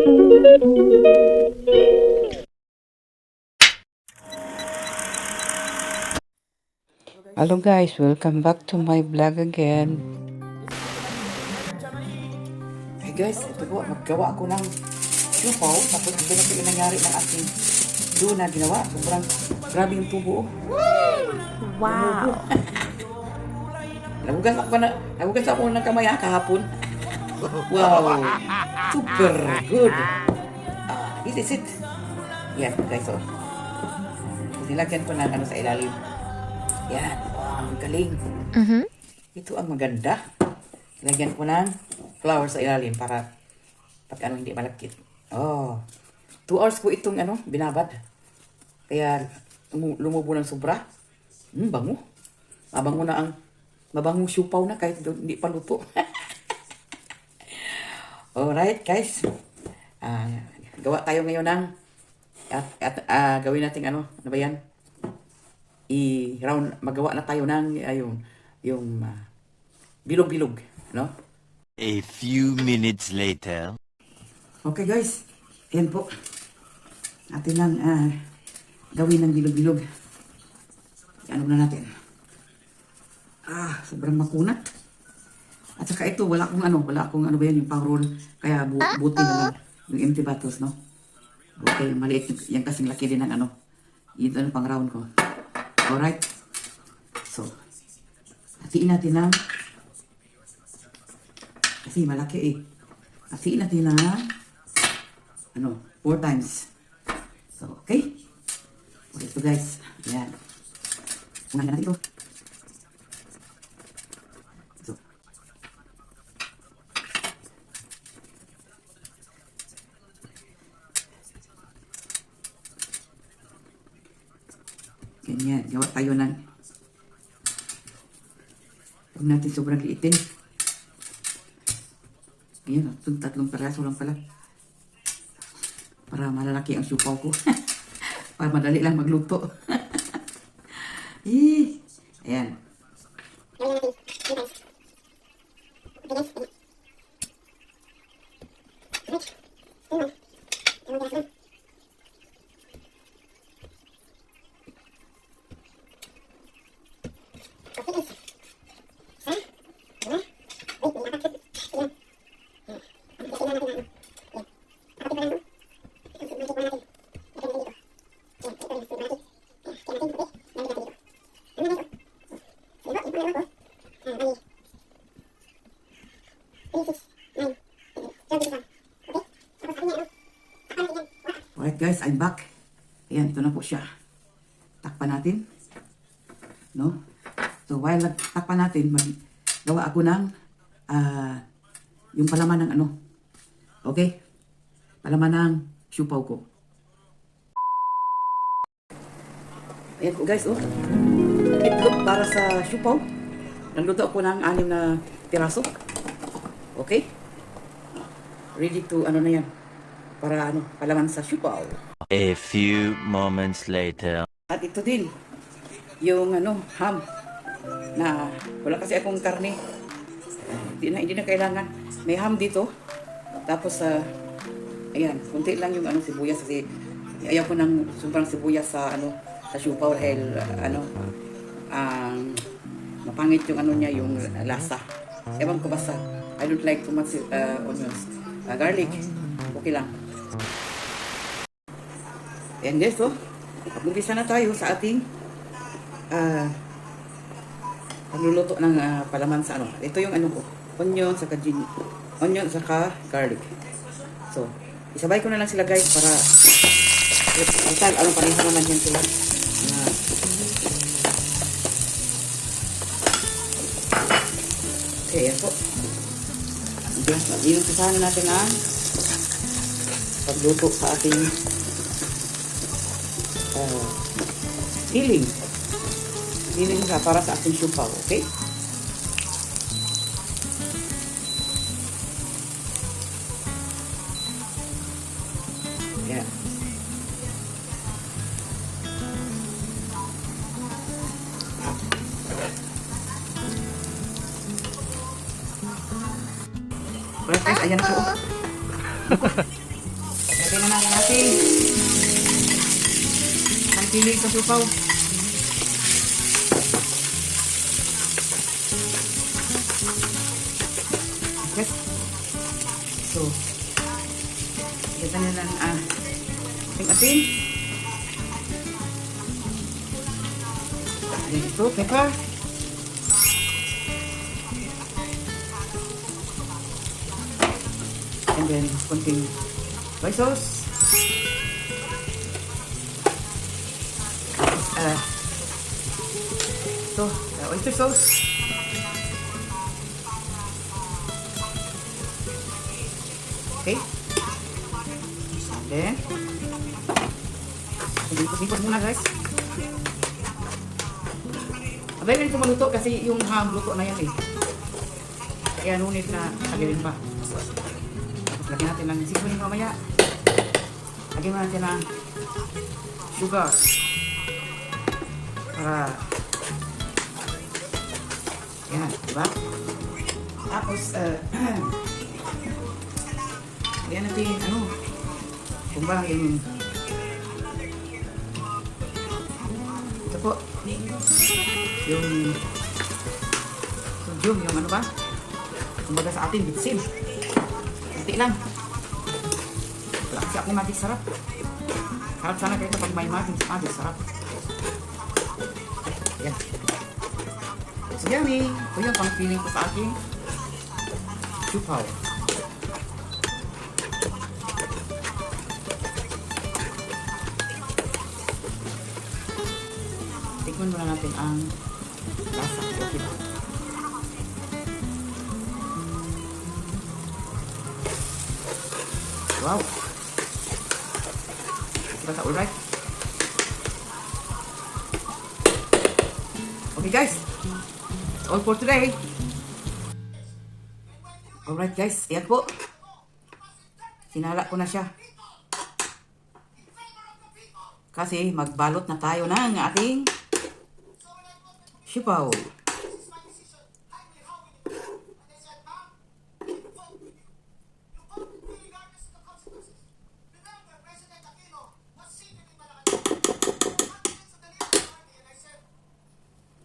Hello guys, welcome back to my vlog again. Hey guys, ito po, maggawa ako ng lupaw. Tapos ito na po yung nangyari ng aking doon na ginawa. Sobrang grabe yung tubo. Wow! Nagugas ako ng kamay kahapon. Wow! Super good! This is it. Yan guys, oh. Nilagyan ko na ano sa ilalim. Yan. Wow, ang galing. Ito ang maganda. Lagyan ko ng flour sa ilalim para pag ano hindi malagkit. Oh. 2 hours ko itong ano, binabad. Kaya lumubo ng sobra. Bango. Mabango siupaw na kahit hindi pa luto. Alright guys. Gawa tayo ngayon ng gawin natin ano ba yan? Magawa na tayo ng yung bilog-bilog, no? A few minutes later. Okay guys, yan po. Atin lang gawin ng bilog-bilog. Ano na natin? Sobrang makunat. At saka ito, wala akong ano ba yan, yung pang roll. Kaya buti na lang yung empty bottles, no? Okay, maliit yung kasing laki din ng ano. Ito ang pang round ko. Alright. So, hatiin natin ng kasi malaki eh. Hatiin natin ng 4 times. So, okay. Okay, so guys. Ayan. Unahin natin ito. So. Ganyan. Gawa tayo ng huwag natin sobrang liitin. Ayan, tatlong peraso lang pala. Para malalaki ang siupaw ko. Para madali lang magluto. Ayan. Alright guys, I'm back. Ayan, ito na po siya. Takpan natin. No? So while takpan natin, maggawa ako ng yung palaman ng ano. Okay? Palaman ng siupaw ko. Ayan po guys, oh. Itlog para sa siupaw. Nagluto ako ng 6 na piraso. Okay? Ready to ano na yan. Para ano, palaman sa siupaw. A few moments later. At ito din, yung ano, ham. Na wala kasi akong karne. Hindi na kailangan. May ham dito. Tapos, ayan, kunti lang yung ano, sibuyas kasi ayaw ko ng sobrang sibuyas sa ano, sa siupaw dahil mapangit yung ano niya, yung lasa. Ewan ko basta. I don't like too much onions. Garlic. Okay lang. And this, oh. Mag-umpisa na tayo sa ating pagluluto ng palaman sa ano. Ito yung ano ko. Onion, saka garlic. So, isabay ko na lang sila guys para total, ano pareha naman yan sila. Okay, yan po. Okay, inumpisahan na natin ang pagluto sa ating healing ka para sa ating siupaw, okay? Yeah. Alright guys, ayan na po. ating ang pili sa supaw. Yes. So, kita na lang ating ito, pepper. And then, konting soy sauce. Tapos, ito, oyster sauce. Okay. And then, lipot muna guys. Abay rin ito maluto kasi yung luto na yan eh. Kaya nunit na lagyan pa. Tapos lagyan natin ng seasoning mamaya. Lagyan natin ng sugar. Para yan, diba? Tapos lagyan natin kung ba yung ito po yung sodium, yung ano ba? Kumbaga sa atin, bitsin. Kunti lang. Wala kasi ako magic sarap. Harap sana kayo pag may magic sarap. Yan. So yummy. Ito yung pang-feeling ko sa aking chupaw. Tikman muna natin ang lasa. Okay ba? Wow! Diba sa alright? Okay guys! That's all for today! Alright guys, ayan po. Sinala ko na siya. Kasi magbalot na tayo ng ating sipaw.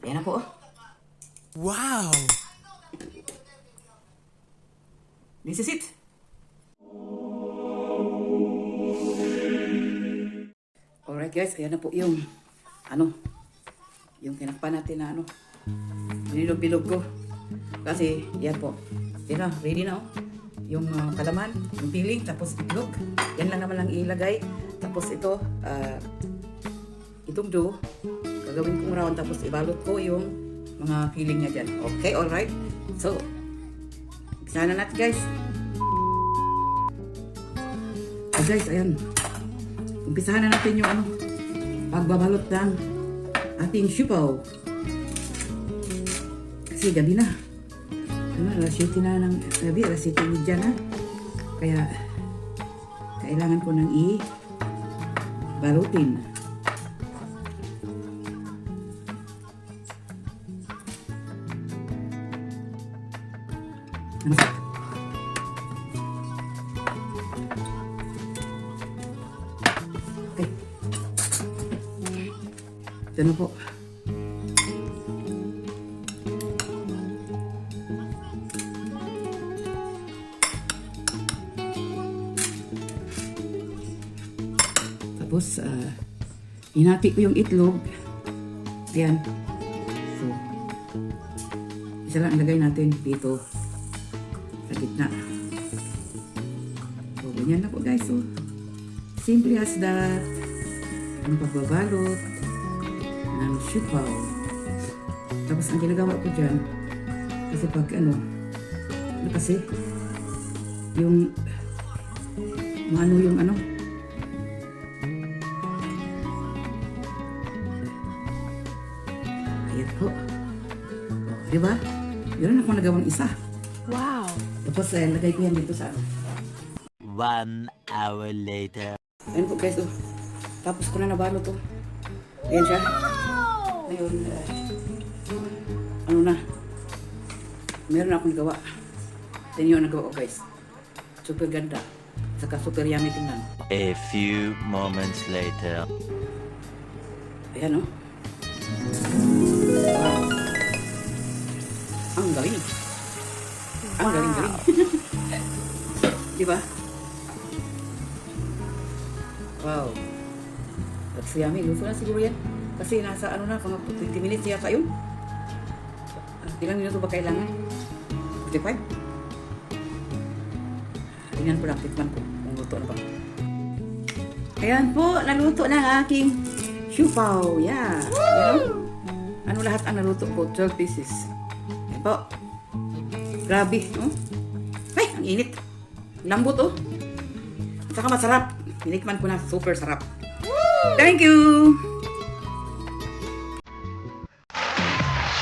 Ayan na po. Wow! This is it. Alright guys, ayan na po yung yung tinakpan natin na nilog-bilog ko. Kasi yan po. Yan na, ready na yung kalaman, yung piling, tapos itlog. Yan lang naman lang ilagay. Tapos ito, itong dough, gagawin kong round, tapos ibalot ko yung mga piling niya dyan. Okay, alright. So, umpisahan na natin guys. So guys, ayan. Umpisahan na natin yung pagbabalot ng ating sipaw. Kasi gabi na. Alas 7 na ng gabi, alas 7:30 na. Kaya, kailangan ko nang i-balutin. Okay. Ito na po. Tapos, hinati ko yung itlog. Ayan. So, isa lang ilagay natin dito sa gitna. So, ganyan na po guys. So, simple as that. Ang pagbabalot ng sipaw. Tapos, ang ginagawa ko dyan, kasi pag kasi, yung yung ayan po. Diba? Meron akong nagawang isa. Wow! Tapos, lagay ko yan dito sa 1 hour later. Ayan po guys, tapos ko na nabalo to. Ayan siya. Ngayon, na. Meron akong gawa. Ito yung nagawa ko guys. Super ganda. Saka super yummy tingnan. A few moments later. Ayan, oh. Wow. Ang galing. Ang galing-galing. Di ba? Wow. That's yummy. Luto na siguro yan. Kasi nasa ano na, mga 20 minutes yata yun. Ilang minuto ba kailangan? 45? Tingnan ko lang, tikman ko kung luto na ba. Ayan po, naluto na ang aking siupaw. Yeah. You know? Ano lahat ang naluto ko? 12 pieces. Ayan po. Grabe. Oh. Ay, ang init. Lambot oh. Saka masarap. Tinikman ko na, super sarap. Thank you!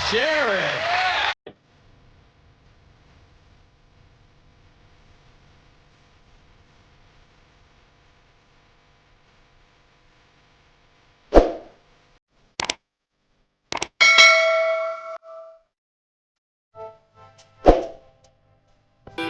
Share it!